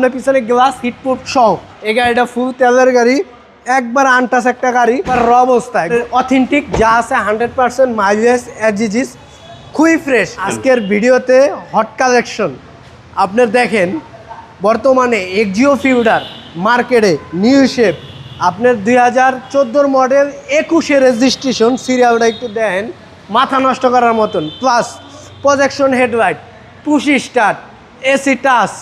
সামনে পিছনে glass heatproof সহ। এই গাড়িটা ফুল তেলের গাড়ি, একবার আনটাস একটা গাড়ি, র অবস্থায় অথেন্টিক যা আছে 100% মাইলেজ এজিজিস, খুবই ফ্রেশ। আজকের ভিডিওতে হট কালেকশন আপনার দেখেন, বর্তমানে এক্সিও ফিউডার মার্কেটে নিউ শেপ আপনার 2014 মডেল 21 রেজিস্ট্রেশন, সিরিয়ালটা একটু দেখেন, মাথা নষ্ট করার মতন। প্লাস প্রজেকশন হেডলাইট, পুশি স্টার্ট, এসি টাচ,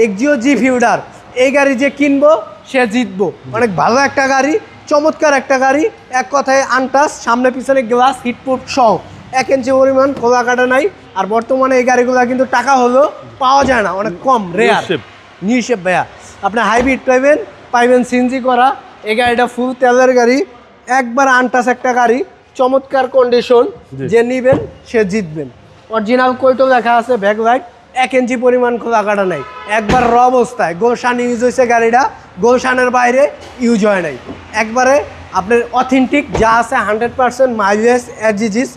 এক্সিও জি ফিউডার। এই গাড়ি যে কিনবো সে জিতবো। অনেক ভালো একটা গাড়ি, চমৎকার একটা গাড়ি, এক কথায় আনটাস, সামনে পিছনে গ্লাস হিটপ্রুফ সহ, 1 ইঞ্চি পরিমাণ খোলা কাটা নাই। আর বর্তমানে এই গাড়িগুলো কিন্তু টাকা হলেও পাওয়া যায় না, অনেক কম, রেয়ার। নিউ শেপ ভাইয়া, আপনি হাইব্রিড পাইবেন সিএনজি করা। এই গাড়িটা ফুল তেলের গাড়ি, একবার আনটাস একটা গাড়ি, চমৎকার কন্ডিশন। যে নিবেন সে জিতবেন। অরিজিনাল কোইটো লেখা আছে, ব্যাকলাইট, 1 ইঞ্চি পরিমাণ খোলা কাটা নাই, একবার র অবস্থায়। গোলশান ইউজ হয়েছে গাড়িটা, গোলশানের বাইরে ইউজ হয় নাই। একবারে আপনার অথেন্টিক যা আছে 100% মাইলেজ এজিজিস,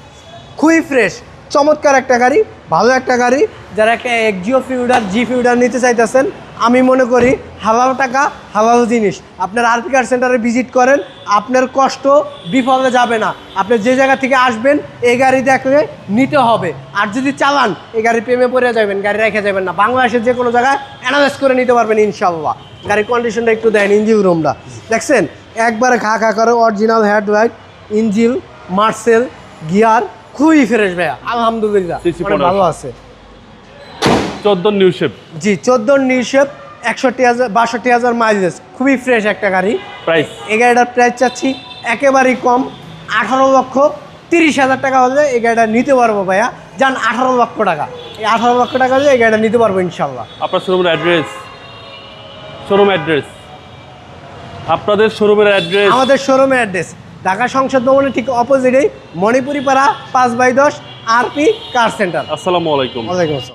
খুবই ফ্রেশ, চমৎকার একটা গাড়ি, ভালো একটা গাড়ি। যারা একটা এক্সিও ফিউডার, জি ফিউডার নিতে চাইতেছেন, আমি মনে করি হালাল টাকা হালাল জিনিস। আপনার আরপি কার সেন্টারে ভিজিট করেন, আপনার কষ্ট বিফলে যাবে না। আপনি যে জায়গা থেকে আসবেন এই গাড়ি দেখলে নিতে হবে। আর যদি চালান এই গাড়ি প্রেমে পড়ে যাবেন, গাড়ি রেখে যাবেন না। বাংলাদেশের যে কোনো জায়গায় অ্যানালাইজ করে নিতে পারবেন ইনশাল্লাহ। গাড়ির কন্ডিশনটা একটু দেন, ইঞ্জিন রুমটা দেখছেন, একবারে খা করে, original headlight, engine, Marcel, gear, খুবই ফ্রেশ ভাইয়া, আলহামদুলিল্লাহ ভালো আছে। 14 নিউ শেপ, জি 14 নিউ শেপ, 61,000-62,000 মাইলেজ, খুবই ফ্রেশ একটা গাড়ি। প্রাইস এই গাড়িটার প্রাইস চাচ্ছি একেবারেই কম, 18,30,000 টাকা হলে এই গাড়িটা নিতে পারবো ভাইয়া। যান 18 লক্ষ টাকা, এই 18 লক্ষ টাকা হলে এই গাড়িটা নিতে পারবো ইনশাল্লাহ। আপনার শোরুমের অ্যাড্রেস, আপনাদের শোরুমের অ্যাড্রেস? আমাদের শোরুমের অ্যাড্রেস ঢাকা সংসদ ভবনের ঠিক অপোজিটেই মণিপুরি পাড়া 5/10 আরপি কার সেন্টার। আসসালামু আলাইকুম। ওয়ালাইকুম আসসালাম।